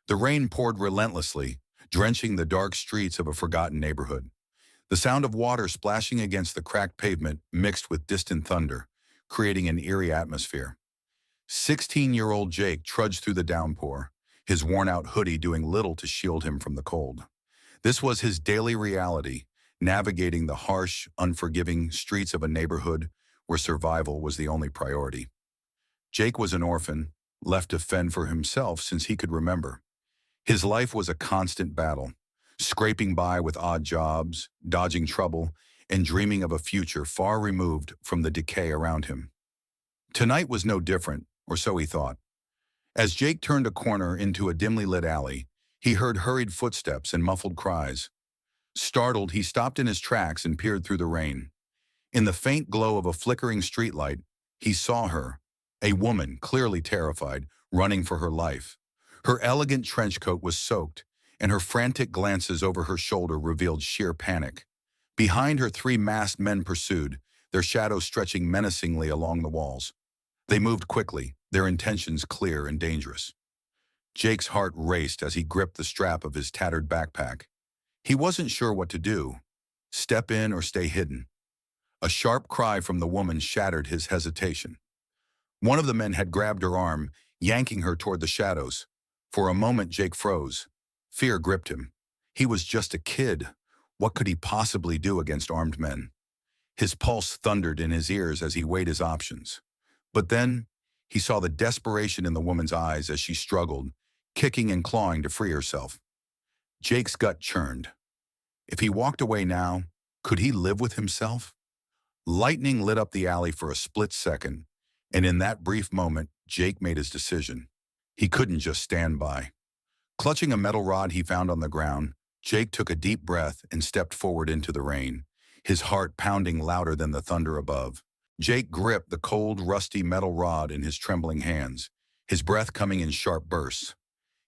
The rain poured relentlessly, drenching the dark streets of a forgotten neighborhood. The sound of water splashing against the cracked pavement mixed with distant thunder, creating an eerie atmosphere. 16-year-old Jake trudged through the downpour, his worn-out hoodie doing little to shield him from the cold. This was his daily reality, navigating the harsh, unforgiving streets of a neighborhood where survival was the only priority. Jake was an orphan, left to fend for himself since he could remember. His life was a constant battle, scraping by with odd jobs, dodging trouble, and dreaming of a future far removed from the decay around him. Tonight was no different, or so he thought. As Jake turned a corner into a dimly lit alley, he heard hurried footsteps and muffled cries. Startled, he stopped in his tracks and peered through the rain. In the faint glow of a flickering streetlight, he saw her, a woman clearly terrified, running for her life. Her elegant trench coat was soaked, and her frantic glances over her shoulder revealed sheer panic. Behind her, three masked men pursued, their shadows stretching menacingly along the walls. They moved quickly, their intentions clear and dangerous. Jake's heart raced as he gripped the strap of his tattered backpack. He wasn't sure what to do, step in or stay hidden. A sharp cry from the woman shattered his hesitation. One of the men had grabbed her arm, yanking her toward the shadows. For a moment, Jake froze. Fear gripped him. He was just a kid. What could he possibly do against armed men? His pulse thundered in his ears as he weighed his options. But then, he saw the desperation in the woman's eyes as she struggled, kicking and clawing to free herself. Jake's gut churned. If he walked away now, could he live with himself? Lightning lit up the alley for a split second, and in that brief moment, Jake made his decision. He couldn't just stand by. Clutching a metal rod he found on the ground, Jake took a deep breath and stepped forward into the rain, his heart pounding louder than the thunder above. Jake gripped the cold, rusty metal rod in his trembling hands, his breath coming in sharp bursts.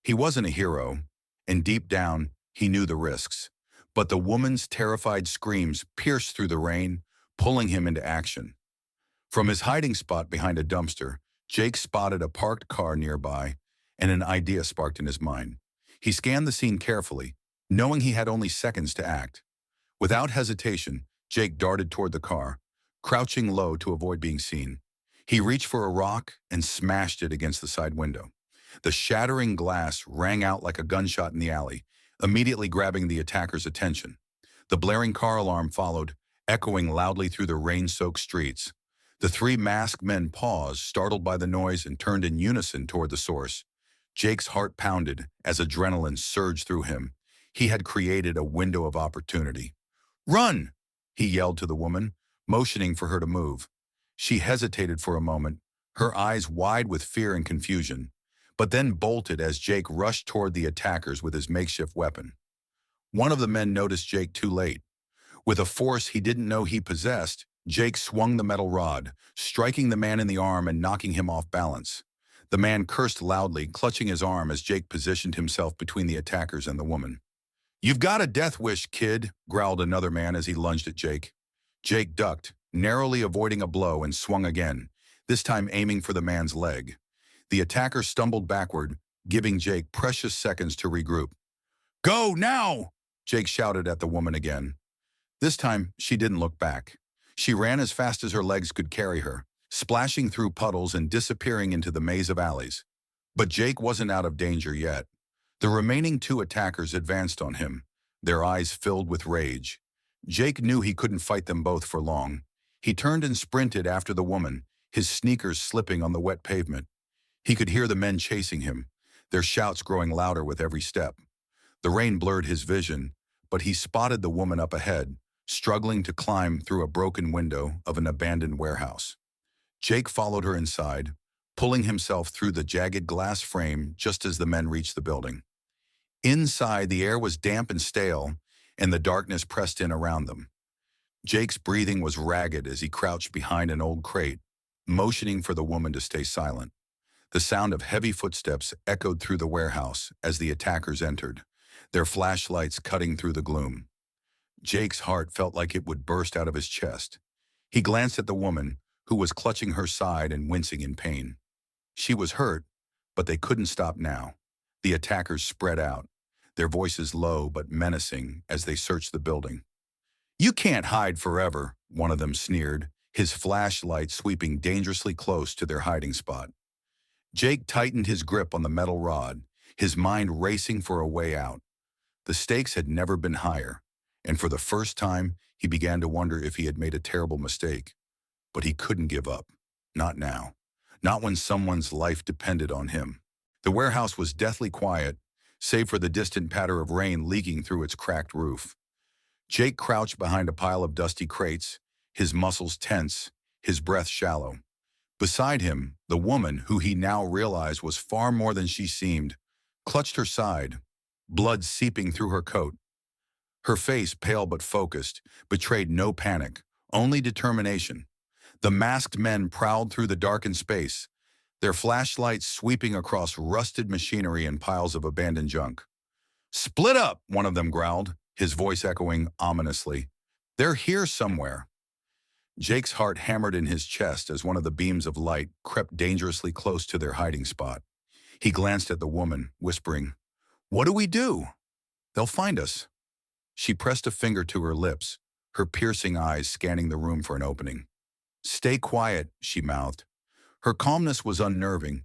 He wasn't a hero, and deep down, he knew the risks. But the woman's terrified screams pierced through the rain, pulling him into action. From his hiding spot behind a dumpster, Jake spotted a parked car nearby, and an idea sparked in his mind. He scanned the scene carefully, knowing he had only seconds to act. Without hesitation, Jake darted toward the car, crouching low to avoid being seen. He reached for a rock and smashed it against the side window. The shattering glass rang out like a gunshot in the alley, immediately grabbing the attacker's attention. The blaring car alarm followed, echoing loudly through the rain-soaked streets. The three masked men paused, startled by the noise, and turned in unison toward the source. Jake's heart pounded as adrenaline surged through him. He had created a window of opportunity. "Run!" he yelled to the woman, motioning for her to move. She hesitated for a moment, her eyes wide with fear and confusion, but then bolted as Jake rushed toward the attackers with his makeshift weapon. One of the men noticed Jake too late. With a force he didn't know he possessed, Jake swung the metal rod, striking the man in the arm and knocking him off balance. The man cursed loudly, clutching his arm as Jake positioned himself between the attackers and the woman. "You've got a death wish, kid," growled another man as he lunged at Jake. Jake ducked, narrowly avoiding a blow, and swung again, this time aiming for the man's leg. The attacker stumbled backward, giving Jake precious seconds to regroup. "Go now!" Jake shouted at the woman again. This time, she didn't look back. She ran as fast as her legs could carry her, splashing through puddles and disappearing into the maze of alleys. But Jake wasn't out of danger yet. The remaining two attackers advanced on him, their eyes filled with rage. Jake knew he couldn't fight them both for long. He turned and sprinted after the woman, his sneakers slipping on the wet pavement. He could hear the men chasing him, their shouts growing louder with every step. The rain blurred his vision, but he spotted the woman up ahead, struggling to climb through a broken window of an abandoned warehouse. Jake followed her inside, pulling himself through the jagged glass frame just as the men reached the building. Inside, the air was damp and stale, and the darkness pressed in around them. Jake's breathing was ragged as he crouched behind an old crate, motioning for the woman to stay silent. The sound of heavy footsteps echoed through the warehouse as the attackers entered, their flashlights cutting through the gloom. Jake's heart felt like it would burst out of his chest. He glanced at the woman, who was clutching her side and wincing in pain. She was hurt, but they couldn't stop now. The attackers spread out, their voices low but menacing as they searched the building. "You can't hide forever," one of them sneered, his flashlight sweeping dangerously close to their hiding spot. Jake tightened his grip on the metal rod, his mind racing for a way out. The stakes had never been higher, and for the first time, he began to wonder if he had made a terrible mistake. But he couldn't give up. Not now. Not when someone's life depended on him. The warehouse was deathly quiet, save for the distant patter of rain leaking through its cracked roof. Jake crouched behind a pile of dusty crates, his muscles tense, his breath shallow. Beside him, the woman, who he now realized was far more than she seemed, clutched her side, blood seeping through her coat. Her face, pale but focused, betrayed no panic, only determination. The masked men prowled through the darkened space, their flashlights sweeping across rusted machinery and piles of abandoned junk. "Split up," one of them growled, his voice echoing ominously. "They're here somewhere." Jake's heart hammered in his chest as one of the beams of light crept dangerously close to their hiding spot. He glanced at the woman, whispering, "What do we do?" "They'll find us." She pressed a finger to her lips, her piercing eyes scanning the room for an opening. "Stay quiet," she mouthed. Her calmness was unnerving,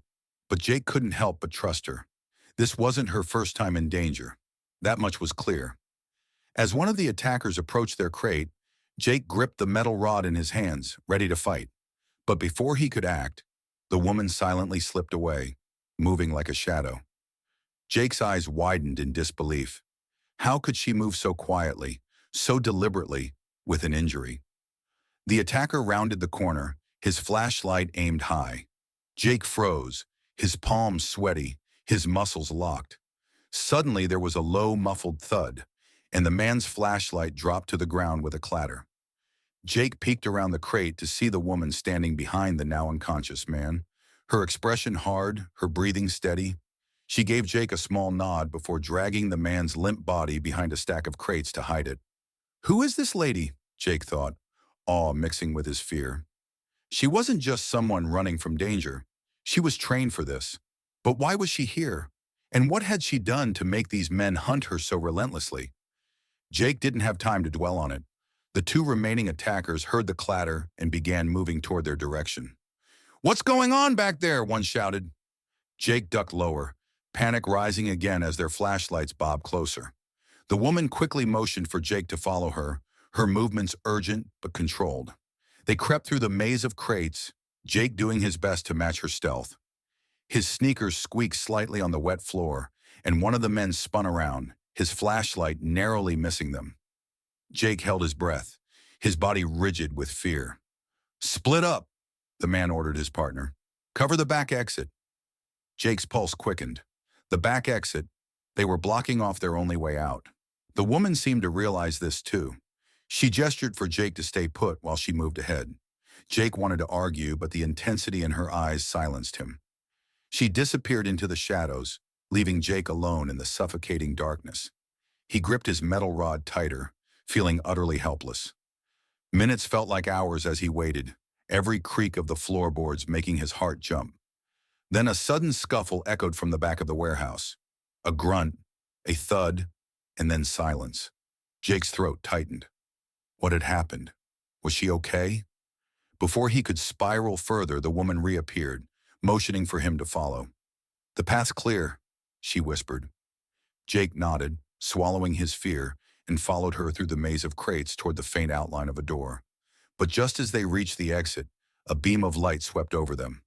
but Jake couldn't help but trust her. This wasn't her first time in danger. That much was clear. As one of the attackers approached their crate, Jake gripped the metal rod in his hands, ready to fight. But before he could act, the woman silently slipped away, moving like a shadow. Jake's eyes widened in disbelief. How could she move so quietly, so deliberately, with an injury? The attacker rounded the corner, his flashlight aimed high. Jake froze, his palms sweaty, his muscles locked. Suddenly there was a low, muffled thud, and the man's flashlight dropped to the ground with a clatter. Jake peeked around the crate to see the woman standing behind the now unconscious man, her expression hard, her breathing steady. She gave Jake a small nod before dragging the man's limp body behind a stack of crates to hide it. "Who is this lady?" Jake thought, awe mixing with his fear. She wasn't just someone running from danger. She was trained for this. But why was she here? And what had she done to make these men hunt her so relentlessly? Jake didn't have time to dwell on it. The two remaining attackers heard the clatter and began moving toward their direction. "What's going on back there?" one shouted. Jake ducked lower, panic rising again as their flashlights bobbed closer. The woman quickly motioned for Jake to follow her, her movements urgent but controlled. They crept through the maze of crates, Jake doing his best to match her stealth. His sneakers squeaked slightly on the wet floor, and one of the men spun around, his flashlight narrowly missing them. Jake held his breath, his body rigid with fear. "Split up," the man ordered his partner. "Cover the back exit." Jake's pulse quickened. The back exit, they were blocking off their only way out. The woman seemed to realize this too. She gestured for Jake to stay put while she moved ahead. Jake wanted to argue, but the intensity in her eyes silenced him. She disappeared into the shadows, leaving Jake alone in the suffocating darkness. He gripped his metal rod tighter, feeling utterly helpless. Minutes felt like hours as he waited, every creak of the floorboards making his heart jump. Then a sudden scuffle echoed from the back of the warehouse. A grunt, a thud, and then silence. Jake's throat tightened. What had happened? Was she okay? Before he could spiral further, the woman reappeared, motioning for him to follow. "The path's clear," she whispered. Jake nodded, swallowing his fear, and followed her through the maze of crates toward the faint outline of a door. But just as they reached the exit, a beam of light swept over them.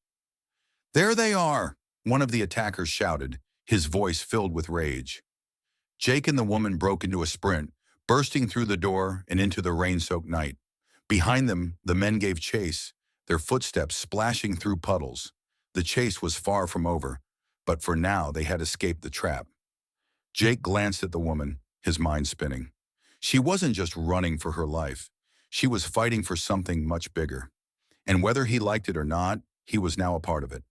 "There they are!" one of the attackers shouted, his voice filled with rage. Jake and the woman broke into a sprint, bursting through the door and into the rain-soaked night. Behind them, the men gave chase, their footsteps splashing through puddles. The chase was far from over, but for now they had escaped the trap. Jake glanced at the woman, his mind spinning. She wasn't just running for her life. She was fighting for something much bigger. And whether he liked it or not, he was now a part of it.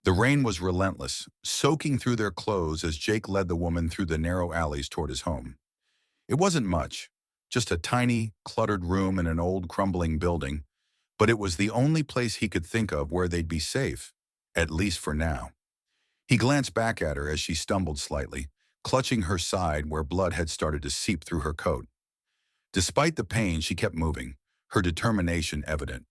The rain was relentless, soaking through their clothes as Jake led the woman through the narrow alleys toward his home. It wasn't much, just a tiny, cluttered room in an old, crumbling building, but it was the only place he could think of where they'd be safe, at least for now. He glanced back at her as she stumbled slightly, clutching her side where blood had started to seep through her coat. Despite the pain, she kept moving, her determination evident.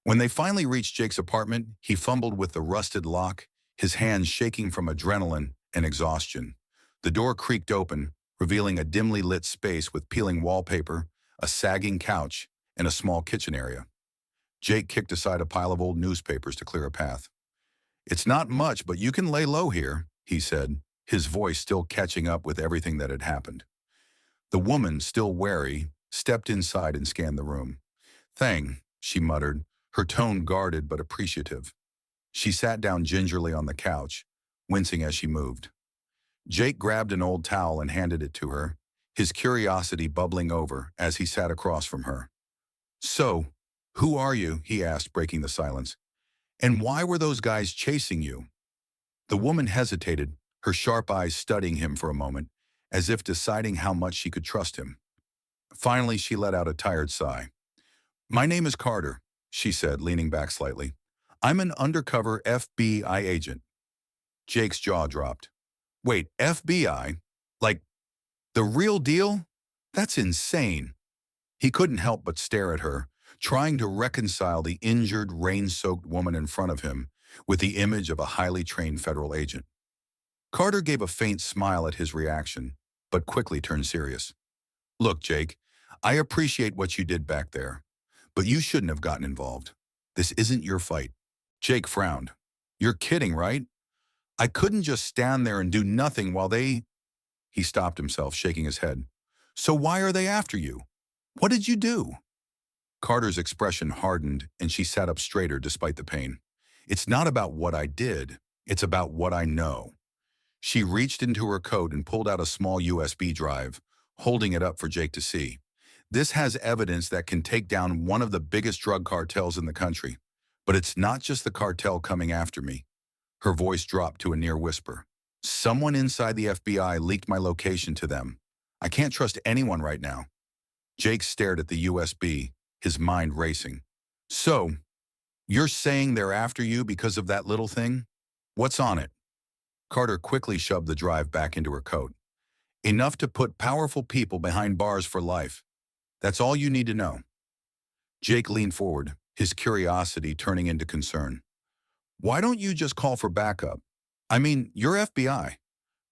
When they finally reached Jake's apartment, he fumbled with the rusted lock, his hands shaking from adrenaline and exhaustion. The door creaked open, revealing a dimly lit space with peeling wallpaper, a sagging couch, and a small kitchen area. Jake kicked aside a pile of old newspapers to clear a path. "It's not much, but you can lay low here," he said, his voice still catching up with everything that had happened. The woman, still wary, stepped inside and scanned the room. "Thang," she muttered, her tone guarded but appreciative. She sat down gingerly on the couch, wincing as she moved. Jake grabbed an old towel and handed it to her, his curiosity bubbling over as he sat across from her. "So, who are you?" he asked, breaking the silence. "And why were those guys chasing you?" The woman hesitated, her sharp eyes studying him for a moment, as if deciding how much she could trust him. Finally, she let out a tired sigh. "My name is Carter," she said, leaning back slightly. "I'm an undercover FBI agent." Jake's jaw dropped. "Wait, FBI? Like, the real deal? That's insane." He couldn't help but stare at her, trying to reconcile the injured, rain-soaked woman in front of him with the image of a highly trained federal agent. Carter gave a faint smile at his reaction, but quickly turned serious. "Look, Jake, I appreciate what you did back there, but you shouldn't have gotten involved. This isn't your fight." Jake frowned. "You're kidding, right? I couldn't just stand there and do nothing while they—" He stopped himself, shaking his head. "So why are they after you? What did you do?" Carter's expression hardened, and she sat up straighter despite the pain. "It's not about what I did. It's about what I know." She reached into her coat and pulled out a small USB drive, holding it up for Jake to see. "This has evidence that can take down one of the biggest drug cartels in the country. But it's not just the cartel coming after me." Her voice dropped to a near whisper. "Someone inside the FBI leaked my location to them. I can't trust anyone right now." Jake stared at the USB, his mind racing. "So, you're saying they're after you because of that little thing? What's on it?" Carter quickly shoved the drive back into her coat. "Enough to put powerful people behind bars for life. That's all you need to know." Jake leaned forward, his curiosity turning into concern. "Why don't you just call for backup? I mean, you're FBI.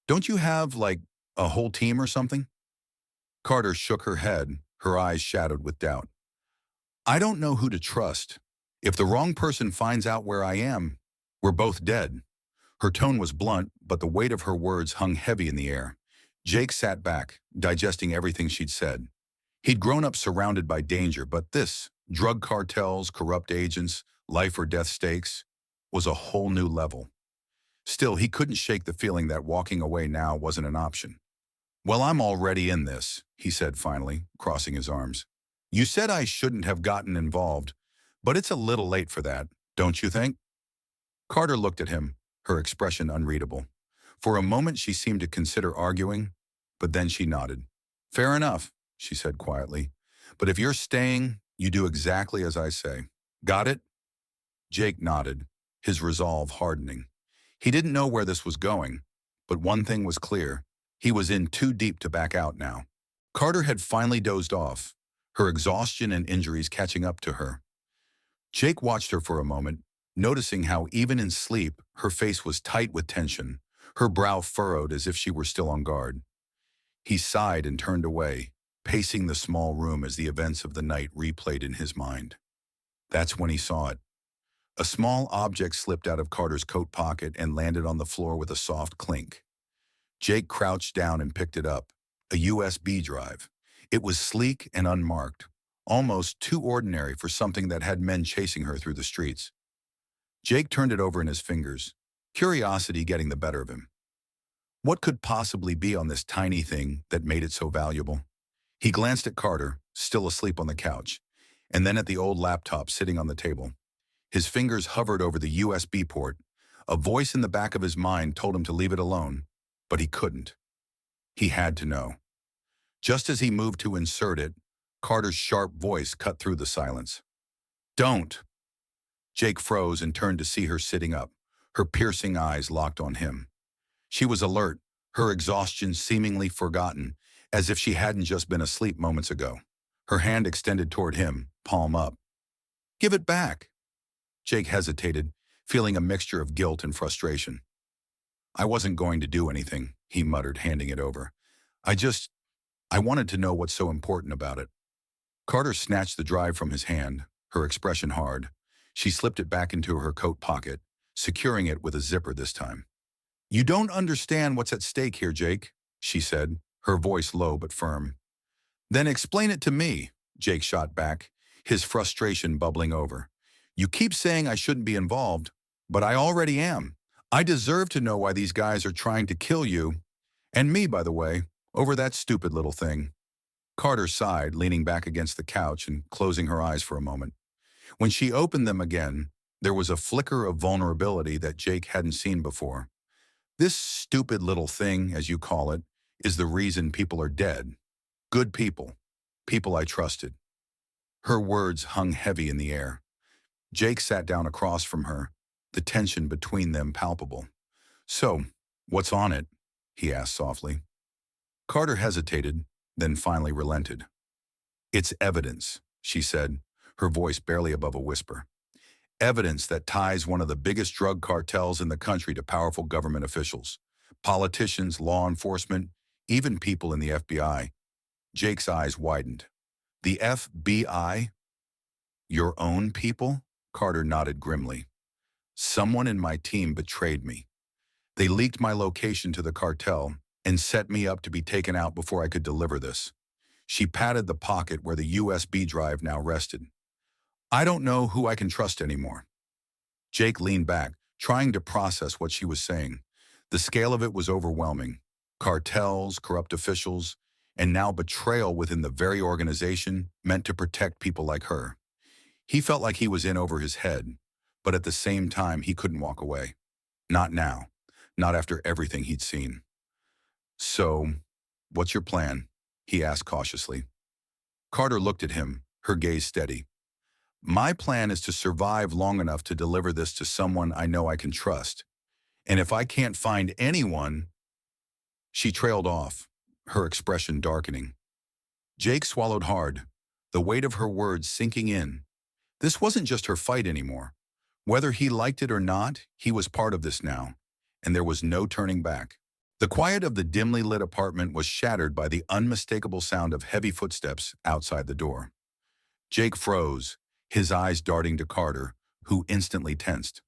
Don't you have, like, a whole team or something?" Carter shook her head, her eyes shadowed with doubt. "I don't know who to trust. If the wrong person finds out where I am, we're both dead." Her tone was blunt, but the weight of her words hung heavy in the air. Jake sat back, digesting everything she'd said. He'd grown up surrounded by danger, but this, drug cartels, corrupt agents, life or death stakes, was a whole new level. Still, he couldn't shake the feeling that walking away now wasn't an option. "Well, I'm already in this," he said finally, crossing his arms. "You said I shouldn't have gotten involved, but it's a little late for that, don't you think?" Carter looked at him, her expression unreadable. For a moment she seemed to consider arguing, but then she nodded. "Fair enough," she said quietly. "But if you're staying, you do exactly as I say. Got it?" Jake nodded, his resolve hardening. He didn't know where this was going, but one thing was clear. He was in too deep to back out now. Carter had finally dozed off, her exhaustion and injuries catching up to her. Jake watched her for a moment, noticing how even in sleep, her face was tight with tension, her brow furrowed as if she were still on guard. He sighed and turned away, pacing the small room as the events of the night replayed in his mind. That's when he saw it. A small object slipped out of Carter's coat pocket and landed on the floor with a soft clink. Jake crouched down and picked it up, a USB drive. It was sleek and unmarked, almost too ordinary for something that had men chasing her through the streets. Jake turned it over in his fingers, curiosity getting the better of him. What could possibly be on this tiny thing that made it so valuable? He glanced at Carter, still asleep on the couch, and then at the old laptop sitting on the table. His fingers hovered over the USB port. A voice in the back of his mind told him to leave it alone, but he couldn't. He had to know. Just as he moved to insert it, Carter's sharp voice cut through the silence. "Don't!" Jake froze and turned to see her sitting up, her piercing eyes locked on him. She was alert, her exhaustion seemingly forgotten, as if she hadn't just been asleep moments ago. Her hand extended toward him, palm up. "Give it back." Jake hesitated, feeling a mixture of guilt and frustration. "I wasn't going to do anything," he muttered, handing it over. I wanted to know what's so important about it." Carter snatched the drive from his hand, her expression hard. She slipped it back into her coat pocket, securing it with a zipper this time. "You don't understand what's at stake here, Jake," she said, her voice low but firm. "Then explain it to me," Jake shot back, his frustration bubbling over. "You keep saying I shouldn't be involved, but I already am. I deserve to know why these guys are trying to kill you, and me, by the way, over that stupid little thing." Carter sighed, leaning back against the couch and closing her eyes for a moment. When she opened them again, there was a flicker of vulnerability that Jake hadn't seen before. "This stupid little thing, as you call it, is the reason people are dead. Good people. People I trusted." Her words hung heavy in the air. Jake sat down across from her, the tension between them palpable. "So, what's on it?" he asked softly. Carter hesitated, then finally relented. "It's evidence," she said, her voice barely above a whisper. "Evidence that ties one of the biggest drug cartels in the country to powerful government officials. Politicians, law enforcement, even people in the FBI." Jake's eyes widened. "The FBI? Your own people?" Carter nodded grimly. "Someone in my team betrayed me. They leaked my location to the cartel and set me up to be taken out before I could deliver this." She patted the pocket where the USB drive now rested. "I don't know who I can trust anymore." Jake leaned back, trying to process what she was saying. The scale of it was overwhelming. Cartels, corrupt officials, and now betrayal within the very organization meant to protect people like her. He felt like he was in over his head, but at the same time he couldn't walk away. Not now. Not after everything he'd seen. "So, what's your plan?" he asked cautiously. Carter looked at him, her gaze steady. "My plan is to survive long enough to deliver this to someone I know I can trust. And if I can't find anyone—" She trailed off, her expression darkening. Jake swallowed hard, the weight of her words sinking in. This wasn't just her fight anymore. Whether he liked it or not, he was part of this now, and there was no turning back. The quiet of the dimly lit apartment was shattered by the unmistakable sound of heavy footsteps outside the door. Jake froze, his eyes darting to Carter, who instantly tensed.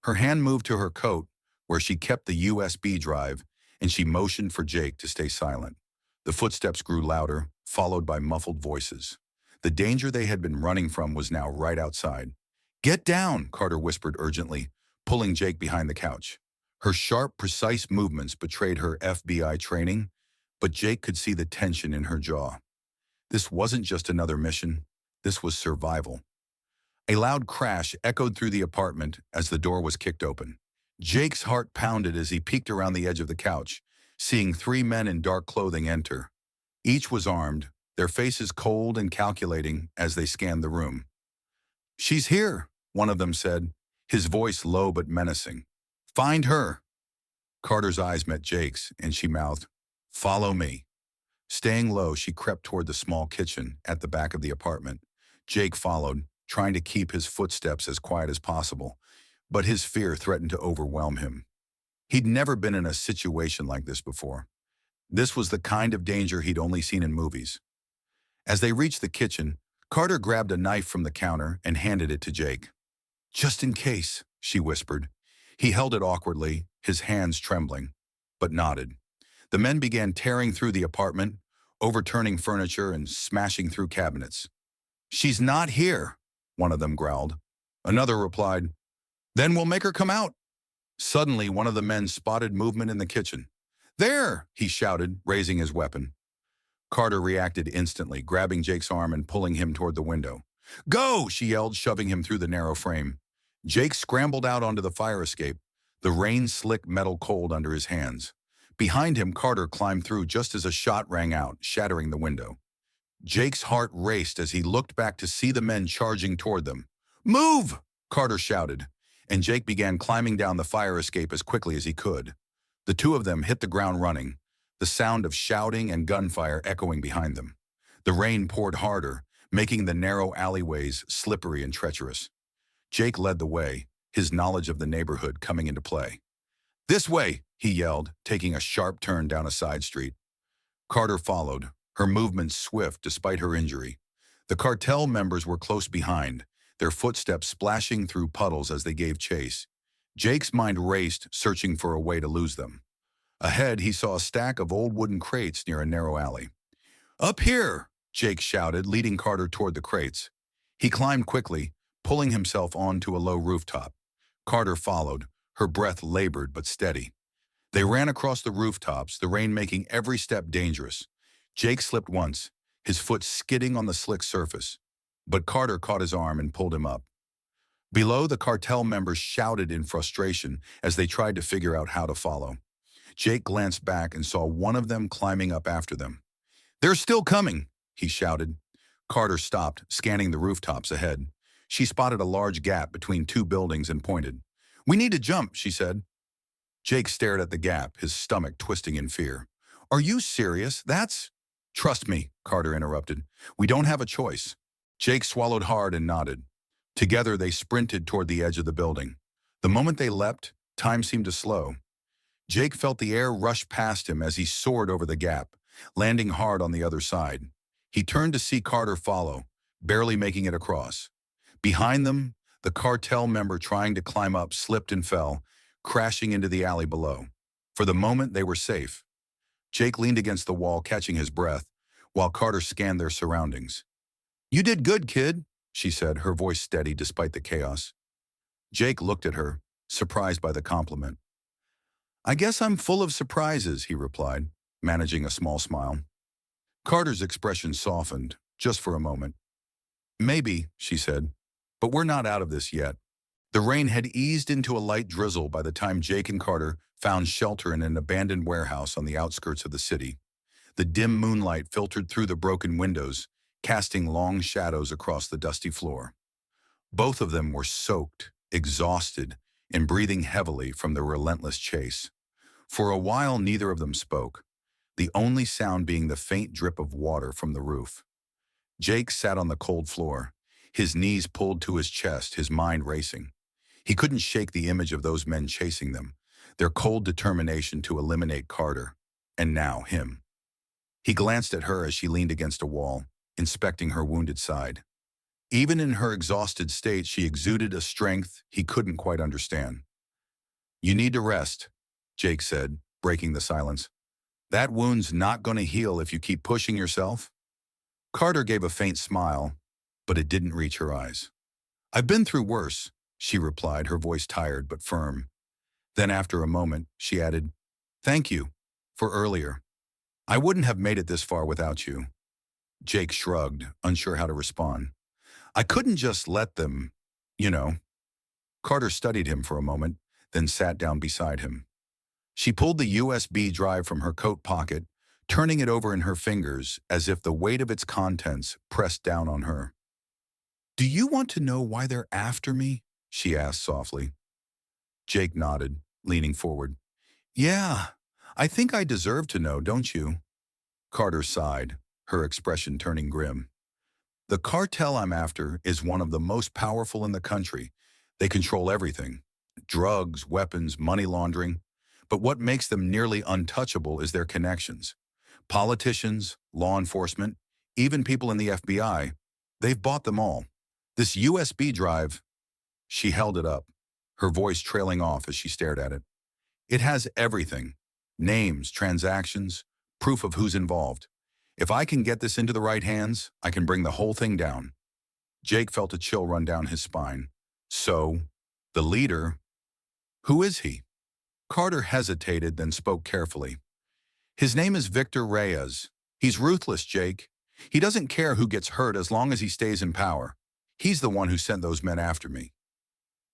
Her hand moved to her coat, where she kept the USB drive, and she motioned for Jake to stay silent. The footsteps grew louder, followed by muffled voices. The danger they had been running from was now right outside. "Get down," Carter whispered urgently, pulling Jake behind the couch. Her sharp, precise movements betrayed her FBI training, but Jake could see the tension in her jaw. This wasn't just another mission. This was survival. A loud crash echoed through the apartment as the door was kicked open. Jake's heart pounded as he peeked around the edge of the couch, seeing 3 men in dark clothing enter. Each was armed, their faces cold and calculating as they scanned the room. "She's here," one of them said, his voice low but menacing. "Find her." Carter's eyes met Jake's, and she mouthed, "Follow me." Staying low, she crept toward the small kitchen at the back of the apartment. Jake followed, trying to keep his footsteps as quiet as possible, but his fear threatened to overwhelm him. He'd never been in a situation like this before. This was the kind of danger he'd only seen in movies. As they reached the kitchen, Carter grabbed a knife from the counter and handed it to Jake. "Just in case," she whispered. He held it awkwardly, his hands trembling, but nodded. The men began tearing through the apartment, overturning furniture and smashing through cabinets. "She's not here," one of them growled. Another replied, "Then we'll make her come out." Suddenly, one of the men spotted movement in the kitchen. "There!" he shouted, raising his weapon. Carter reacted instantly, grabbing Jake's arm and pulling him toward the window. "Go!" she yelled, shoving him through the narrow frame. Jake scrambled out onto the fire escape, the rain-slick metal cold under his hands. Behind him, Carter climbed through just as a shot rang out, shattering the window. Jake's heart raced as he looked back to see the men charging toward them. "Move!" Carter shouted, and Jake began climbing down the fire escape as quickly as he could. The two of them hit the ground running, the sound of shouting and gunfire echoing behind them. The rain poured harder, making the narrow alleyways slippery and treacherous. Jake led the way, his knowledge of the neighborhood coming into play. "This way," he yelled, taking a sharp turn down a side street. Carter followed, her movements swift despite her injury. The cartel members were close behind, their footsteps splashing through puddles as they gave chase. Jake's mind raced, searching for a way to lose them. Ahead, he saw a stack of old wooden crates near a narrow alley. "Up here!" Jake shouted, leading Carter toward the crates. He climbed quickly, pulling himself onto a low rooftop. Carter followed, her breath labored but steady. They ran across the rooftops, the rain making every step dangerous. Jake slipped once, his foot skidding on the slick surface. But Carter caught his arm and pulled him up. Below, the cartel members shouted in frustration as they tried to figure out how to follow. Jake glanced back and saw one of them climbing up after them. "They're still coming," he shouted. Carter stopped, scanning the rooftops ahead. She spotted a large gap between two buildings and pointed. "We need to jump," she said. Jake stared at the gap, his stomach twisting in fear. "Are you serious? That's—" "Trust me," Carter interrupted. "We don't have a choice." Jake swallowed hard and nodded. Together, they sprinted toward the edge of the building. The moment they leapt, time seemed to slow. Jake felt the air rush past him as he soared over the gap, landing hard on the other side. He turned to see Carter follow, barely making it across. Behind them, the cartel member trying to climb up slipped and fell, crashing into the alley below. For the moment, they were safe. Jake leaned against the wall, catching his breath, while Carter scanned their surroundings. "You did good, kid," she said, her voice steady despite the chaos. Jake looked at her, surprised by the compliment. "I guess I'm full of surprises," he replied, managing a small smile. Carter's expression softened, just for a moment. "Maybe," she said, "but we're not out of this yet." The rain had eased into a light drizzle by the time Jake and Carter found shelter in an abandoned warehouse on the outskirts of the city. The dim moonlight filtered through the broken windows, casting long shadows across the dusty floor. Both of them were soaked, exhausted, and breathing heavily from the relentless chase. For a while, neither of them spoke, the only sound being the faint drip of water from the roof. Jake sat on the cold floor, his knees pulled to his chest, his mind racing. He couldn't shake the image of those men chasing them, their cold determination to eliminate Carter, and now him. He glanced at her as she leaned against a wall, inspecting her wounded side. Even in her exhausted state, she exuded a strength he couldn't quite understand. "You need to rest," Jake said, breaking the silence. "That wound's not going to heal if you keep pushing yourself." Carter gave a faint smile, but it didn't reach her eyes. "I've been through worse," she replied, her voice tired but firm. Then after a moment, she added, "Thank you for earlier. I wouldn't have made it this far without you." Jake shrugged, unsure how to respond. "I couldn't just let them, you know." Carter studied him for a moment, then sat down beside him. She pulled the USB drive from her coat pocket, turning it over in her fingers as if the weight of its contents pressed down on her. "Do you want to know why they're after me?" she asked softly. Jake nodded, leaning forward. "Yeah, I think I deserve to know, don't you?" Carter sighed, her expression turning grim. "The cartel I'm after is one of the most powerful in the country. They control everything: drugs, weapons, money laundering. But what makes them nearly untouchable is their connections. Politicians, law enforcement, even people in the FBI, they've bought them all. This USB drive," she held it up, her voice trailing off as she stared at it. "It has everything: names, transactions, proof of who's involved. If I can get this into the right hands, I can bring the whole thing down." Jake felt a chill run down his spine. "So, the leader, who is he?" Carter hesitated, then spoke carefully. "His name is Victor Reyes. He's ruthless, Jake. He doesn't care who gets hurt as long as he stays in power. He's the one who sent those men after me."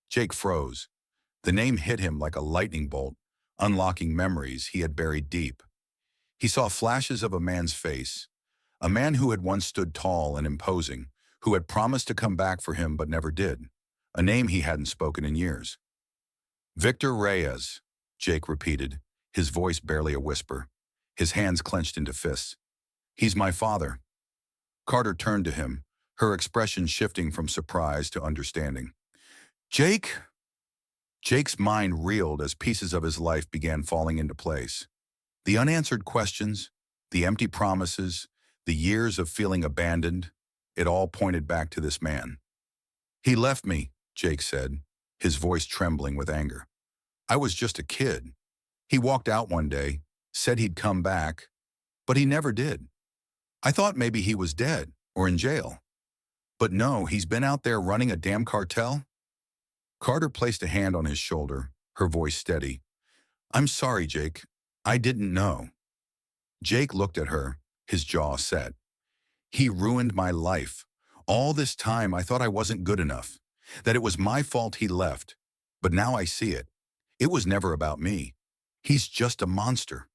Jake froze. The name hit him like a lightning bolt, unlocking memories he had buried deep. He saw flashes of a man's face, a man who had once stood tall and imposing, who had promised to come back for him but never did, a name he hadn't spoken in years. Victor Reyes, Jake repeated, his voice barely a whisper, his hands clenched into fists. He's my father. Carter turned to him, her expression shifting from surprise to understanding. Jake? Jake's mind reeled as pieces of his life began falling into place. The unanswered questions, the empty promises, the years of feeling abandoned, it all pointed back to this man. He left me, Jake said, his voice trembling with anger. I was just a kid. He walked out one day, said he'd come back, but he never did. I thought maybe he was dead or in jail. But no, he's been out there running a damn cartel. Carter placed a hand on his shoulder, her voice steady. I'm sorry, Jake. I didn't know. Jake looked at her, his jaw set. He ruined my life. All this time I thought I wasn't good enough, that it was my fault he left. But now I see it. It was never about me. He's just a monster.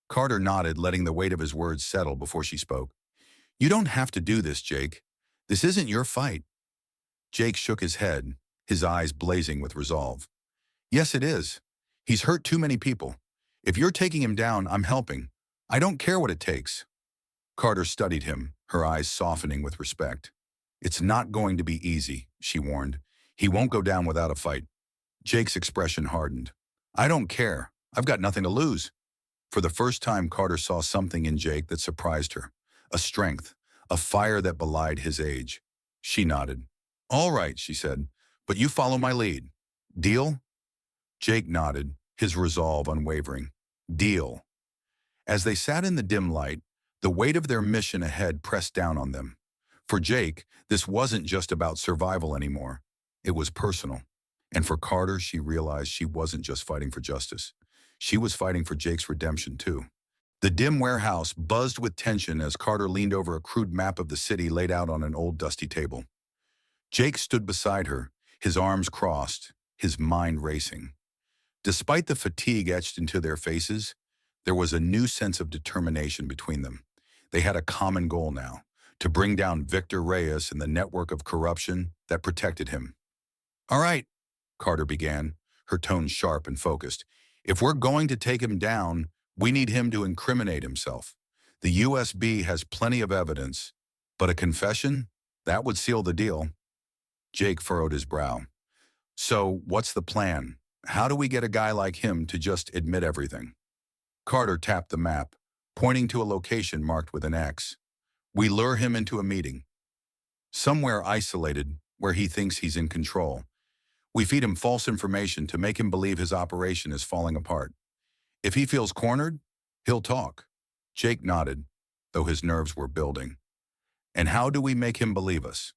Carter nodded, letting the weight of his words settle before she spoke. You don't have to do this, Jake. This isn't your fight. Jake shook his head, his eyes blazing with resolve. Yes, it is. He's hurt too many people. If you're taking him down, I'm helping. I don't care what it takes. Carter studied him, her eyes softening with respect. It's not going to be easy, she warned. He won't go down without a fight. Jake's expression hardened. I don't care. I've got nothing to lose. For the first time, Carter saw something in Jake that surprised her. A strength, a fire that belied his age. She nodded. All right, she said, but you follow my lead. Deal? Jake nodded, his resolve unwavering. Deal. As they sat in the dim light, the weight of their mission ahead pressed down on them. For Jake, this wasn't just about survival anymore. It was personal. And for Carter, she realized she wasn't just fighting for justice. She was fighting for Jake's redemption, too. The dim warehouse buzzed with tension as Carter leaned over a crude map of the city laid out on an old dusty table. Jake stood beside her, his arms crossed, his mind racing. Despite the fatigue etched into their faces, there was a new sense of determination between them. They had a common goal now, to bring down Victor Reyes and the network of corruption that protected him. All right, Carter began, her tone sharp and focused. If we're going to take him down, we need him to incriminate himself. The USB has plenty of evidence, but a confession? That would seal the deal. Jake furrowed his brow. So, what's the plan? How do we get a guy like him to just admit everything? Carter tapped the map, pointing to a location marked with an X. We lure him into a meeting. Somewhere isolated, where he thinks he's in control. We feed him false information to make him believe his operation is falling apart. If he feels cornered, he'll talk. Jake nodded, though his nerves were building. And how do we make him believe us?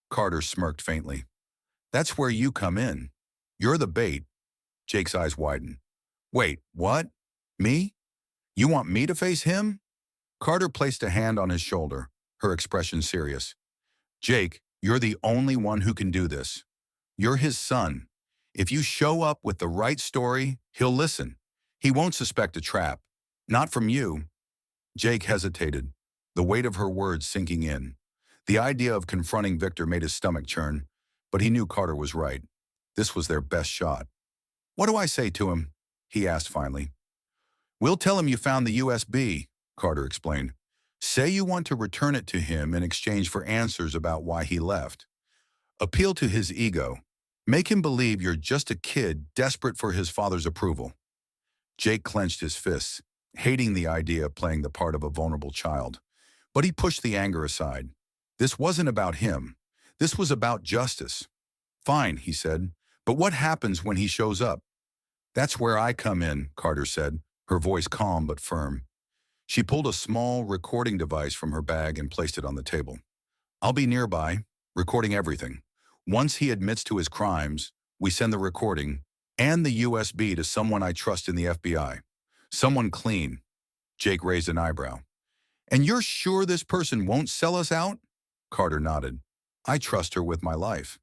Carter smirked faintly. That's where you come in. You're the bait. Jake's eyes widened. Wait, what? Me? You want me to face him? Carter placed a hand on his shoulder, her expression serious. Jake, you're the only one who can do this. You're his son. If you show up with the right story, he'll listen. He won't suspect a trap. Not from you. Jake hesitated, the weight of her words sinking in. The idea of confronting Victor made his stomach churn, but he knew Carter was right. This was their best shot. What do I say to him? He asked finally. We'll tell him you found the USB, Carter explained. Say you want to return it to him in exchange for answers about why he left. Appeal to his ego. Make him believe you're just a kid desperate for his father's approval. Jake clenched his fists, hating the idea of playing the part of a vulnerable child. But he pushed the anger aside. This wasn't about him. This was about justice. Fine, he said, but what happens when he shows up? That's where I come in, Carter said, her voice calm but firm. She pulled a small recording device from her bag and placed it on the table. I'll be nearby, recording everything. Once he admits to his crimes, we send the recording and the USB to someone I trust in the FBI. Someone clean. Jake raised an eyebrow. And you're sure this person won't sell us out? Carter nodded. I trust her with my life.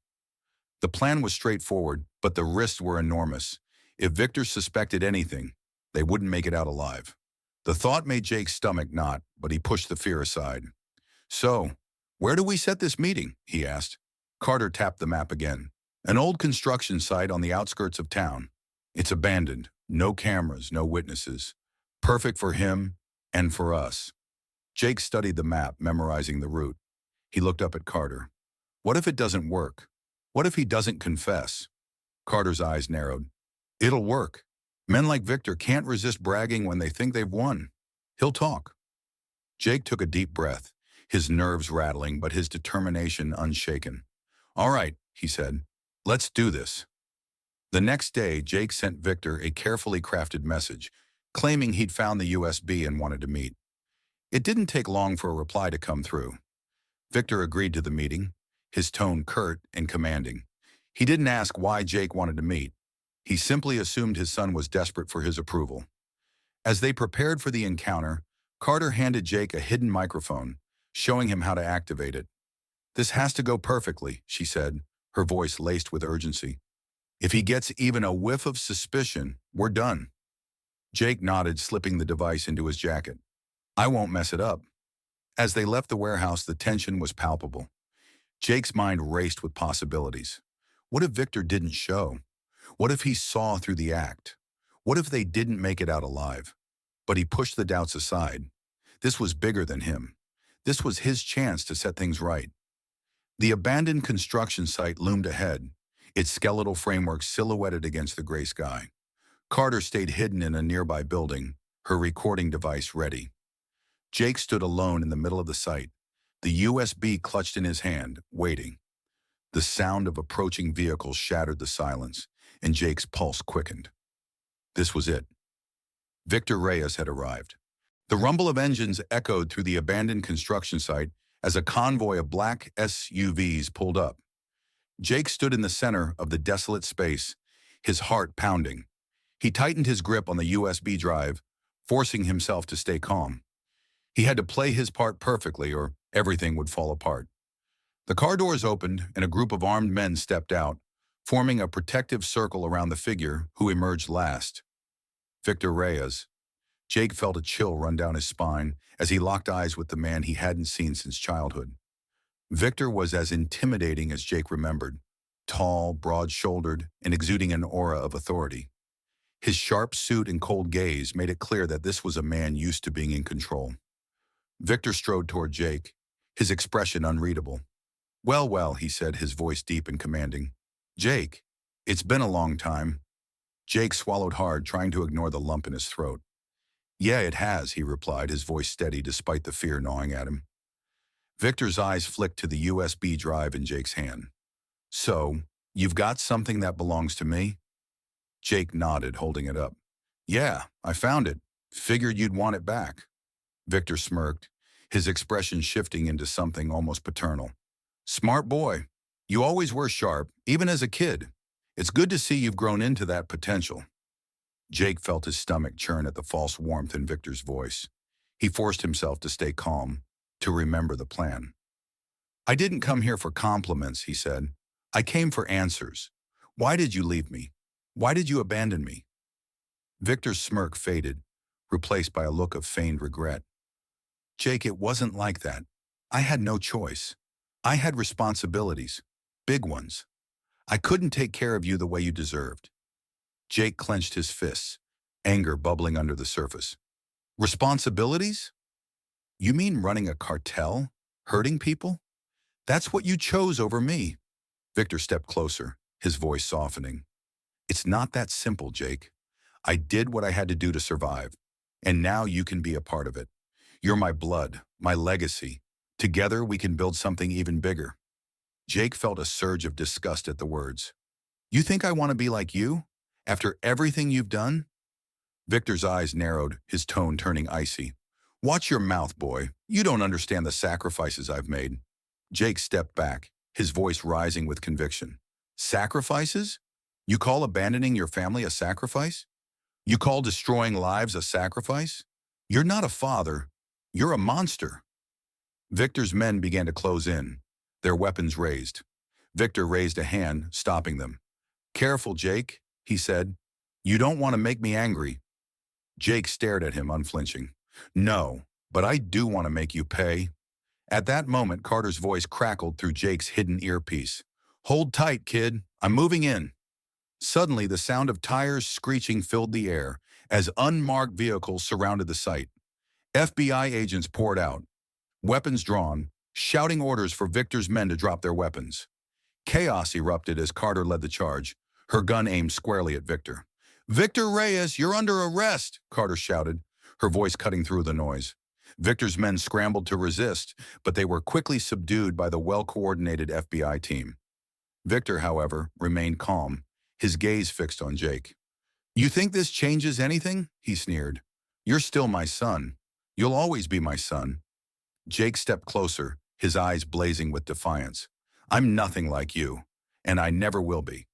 The plan was straightforward, but the risks were enormous. If Victor suspected anything, they wouldn't make it out alive. The thought made Jake's stomach knot, but he pushed the fear aside. So, where do we set this meeting? He asked. Carter tapped the map again. An old construction site on the outskirts of town. It's abandoned. No cameras, no witnesses. Perfect for him and for us. Jake studied the map, memorizing the route. He looked up at Carter. What if it doesn't work? What if he doesn't confess? Carter's eyes narrowed. It'll work. Men like Victor can't resist bragging when they think they've won. He'll talk. Jake took a deep breath, his nerves rattling but his determination unshaken. All right, he said. Let's do this. The next day, Jake sent Victor a carefully crafted message, claiming he'd found the USB and wanted to meet. It didn't take long for a reply to come through. Victor agreed to the meeting, his tone curt and commanding. He didn't ask why Jake wanted to meet. He simply assumed his son was desperate for his approval. As they prepared for the encounter, Carter handed Jake a hidden microphone, showing him how to activate it. This has to go perfectly, she said, her voice laced with urgency. If he gets even a whiff of suspicion, we're done. Jake nodded, slipping the device into his jacket. I won't mess it up. As they left the warehouse, the tension was palpable. Jake's mind raced with possibilities. What if Victor didn't show? What if he saw through the act? What if they didn't make it out alive? But he pushed the doubts aside. This was bigger than him. This was his chance to set things right. The abandoned construction site loomed ahead, its skeletal framework silhouetted against the gray sky. Carter stayed hidden in a nearby building, her recording device ready. Jake stood alone in the middle of the site, the USB clutched in his hand, waiting. The sound of approaching vehicles shattered the silence, and Jake's pulse quickened. This was it. Victor Reyes had arrived. The rumble of engines echoed through the abandoned construction site as a convoy of black SUVs pulled up. Jake stood in the center of the desolate space, his heart pounding. He tightened his grip on the USB drive, forcing himself to stay calm. He had to play his part perfectly or everything would fall apart. The car doors opened and a group of armed men stepped out, forming a protective circle around the figure who emerged last. Victor Reyes. Jake felt a chill run down his spine as he locked eyes with the man he hadn't seen since childhood. Victor was as intimidating as Jake remembered, tall, broad-shouldered, and exuding an aura of authority. His sharp suit and cold gaze made it clear that this was a man used to being in control. Victor strode toward Jake, his expression unreadable. Well, he said, his voice deep and commanding. Jake, it's been a long time. Jake swallowed hard, trying to ignore the lump in his throat. Yeah, it has, he replied, his voice steady despite the fear gnawing at him. Victor's eyes flicked to the USB drive in Jake's hand. So, you've got something that belongs to me? Jake nodded, holding it up. Yeah, I found it. Figured you'd want it back. Victor smirked, his expression shifting into something almost paternal. Smart boy. You always were sharp, even as a kid. It's good to see you've grown into that potential. Jake felt his stomach churn at the false warmth in Victor's voice. He forced himself to stay calm, to remember the plan. I didn't come here for compliments, he said. I came for answers. Why did you leave me? Why did you abandon me? Victor's smirk faded, replaced by a look of feigned regret. Jake, it wasn't like that. I had no choice. I had responsibilities, big ones. I couldn't take care of you the way you deserved. Jake clenched his fists, anger bubbling under the surface. Responsibilities? You mean running a cartel? Hurting people? That's what you chose over me. Victor stepped closer, his voice softening. It's not that simple, Jake. I did what I had to do to survive, and now you can be a part of it. You're my blood, my legacy. Together we can build something even bigger. Jake felt a surge of disgust at the words. You think I want to be like you? After everything you've done? Victor's eyes narrowed, his tone turning icy. Watch your mouth, boy. You don't understand the sacrifices I've made. Jake stepped back, his voice rising with conviction. Sacrifices? You call abandoning your family a sacrifice? You call destroying lives a sacrifice? You're not a father. You're a monster. Victor's men began to close in, their weapons raised. Victor raised a hand, stopping them. Careful, Jake, he said. You don't want to make me angry. Jake stared at him, unflinching. No, but I do want to make you pay. At that moment, Carter's voice crackled through Jake's hidden earpiece. Hold tight, kid. I'm moving in. Suddenly, the sound of tires screeching filled the air as unmarked vehicles surrounded the site. FBI agents poured out, weapons drawn, shouting orders for Victor's men to drop their weapons. Chaos erupted as Carter led the charge, her gun aimed squarely at Victor. "Victor Reyes, you're under arrest!" Carter shouted, her voice cutting through the noise. Victor's men scrambled to resist, but they were quickly subdued by the well-coordinated FBI team. Victor, however, remained calm, his gaze fixed on Jake. "You think this changes anything?" he sneered. "You're still my son. You'll always be my son." Jake stepped closer, his eyes blazing with defiance. "I'm nothing like you, and I never will be."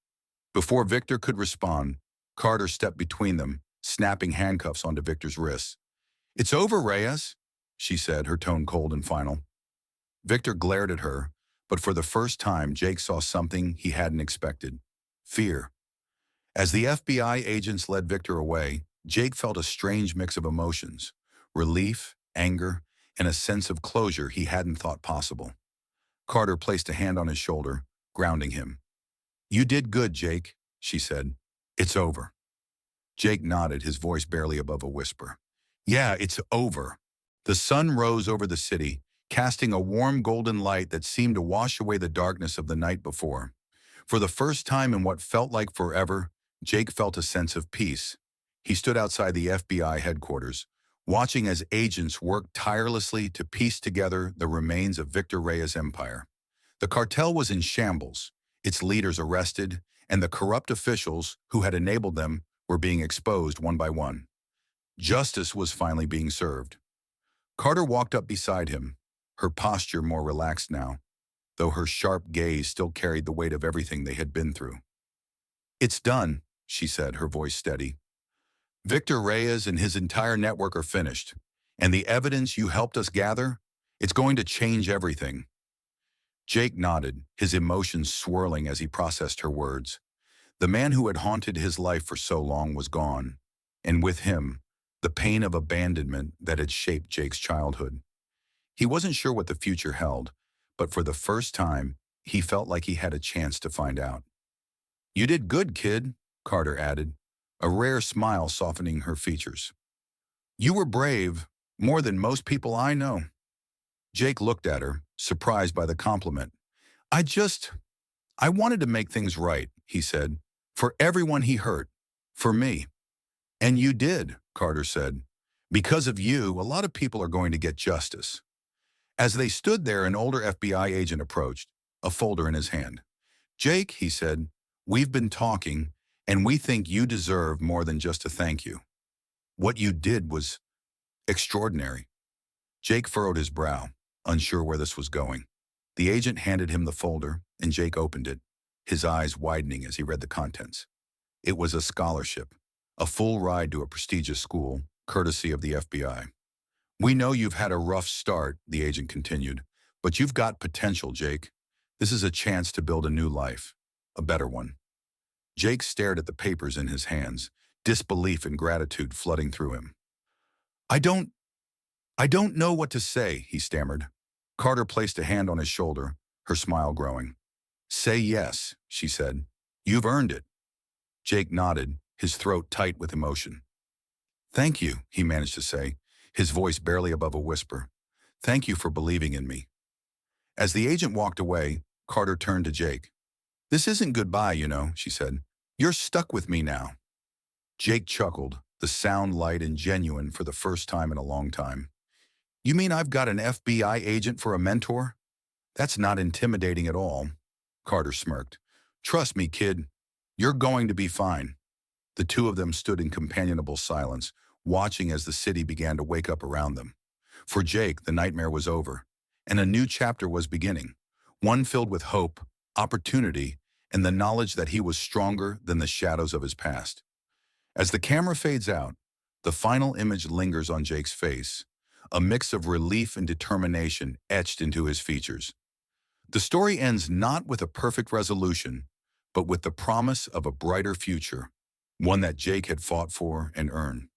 Before Victor could respond, Carter stepped between them, snapping handcuffs onto Victor's wrists. "It's over, Reyes," she said, her tone cold and final. Victor glared at her, but for the first time, Jake saw something he hadn't expected: fear. As the FBI agents led Victor away, Jake felt a strange mix of emotions: relief, anger, and a sense of closure he hadn't thought possible. Carter placed a hand on his shoulder, grounding him. "You did good, Jake," she said. "It's over." Jake nodded, his voice barely above a whisper. "Yeah, it's over." The sun rose over the city, casting a warm golden light that seemed to wash away the darkness of the night before. For the first time in what felt like forever, Jake felt a sense of peace. He stood outside the FBI headquarters, watching as agents worked tirelessly to piece together the remains of Victor Reyes' empire. The cartel was in shambles, its leaders arrested, and the corrupt officials who had enabled them were being exposed one by one. Justice was finally being served. Carter walked up beside him, her posture more relaxed now, though her sharp gaze still carried the weight of everything they had been through. "It's done," she said, her voice steady. "Victor Reyes and his entire network are finished, and the evidence you helped us gather, it's going to change everything." Jake nodded, his emotions swirling as he processed her words. The man who had haunted his life for so long was gone, and with him, the pain of abandonment that had shaped Jake's childhood. He wasn't sure what the future held, but for the first time, he felt like he had a chance to find out. "You did good, kid," Carter added, a rare smile softening her features. "You were brave, more than most people I know." Jake looked at her, surprised by the compliment. I wanted to make things right," he said, "for everyone he hurt, for me." "And you did," Carter said. "Because of you, a lot of people are going to get justice." As they stood there, an older FBI agent approached, a folder in his hand. "Jake," he said, "we've been talking, and we think you deserve more than just a thank you. What you did was extraordinary." Jake furrowed his brow, unsure where this was going. The agent handed him the folder, and Jake opened it, his eyes widening as he read the contents. It was a scholarship, a full ride to a prestigious school, courtesy of the FBI. "We know you've had a rough start," the agent continued, "but you've got potential, Jake. This is a chance to build a new life, a better one." Jake stared at the papers in his hands, disbelief and gratitude flooding through him. I don't know what to say," he stammered. Carter placed a hand on his shoulder, her smile growing. "Say yes," she said. "You've earned it." Jake nodded, his throat tight with emotion. "Thank you," he managed to say, his voice barely above a whisper. "Thank you for believing in me." As the agent walked away, Carter turned to Jake. "This isn't goodbye, you know," she said. "You're stuck with me now." Jake chuckled, the sound light and genuine for the first time in a long time. "You mean I've got an FBI agent for a mentor? That's not intimidating at all." Carter smirked. "Trust me, kid. You're going to be fine." The two of them stood in companionable silence, watching as the city began to wake up around them. For Jake, the nightmare was over, and a new chapter was beginning, one filled with hope, opportunity, and the knowledge that he was stronger than the shadows of his past. As the camera fades out, the final image lingers on Jake's face, a mix of relief and determination etched into his features. The story ends not with a perfect resolution, but with the promise of a brighter future, one that Jake had fought for and earned.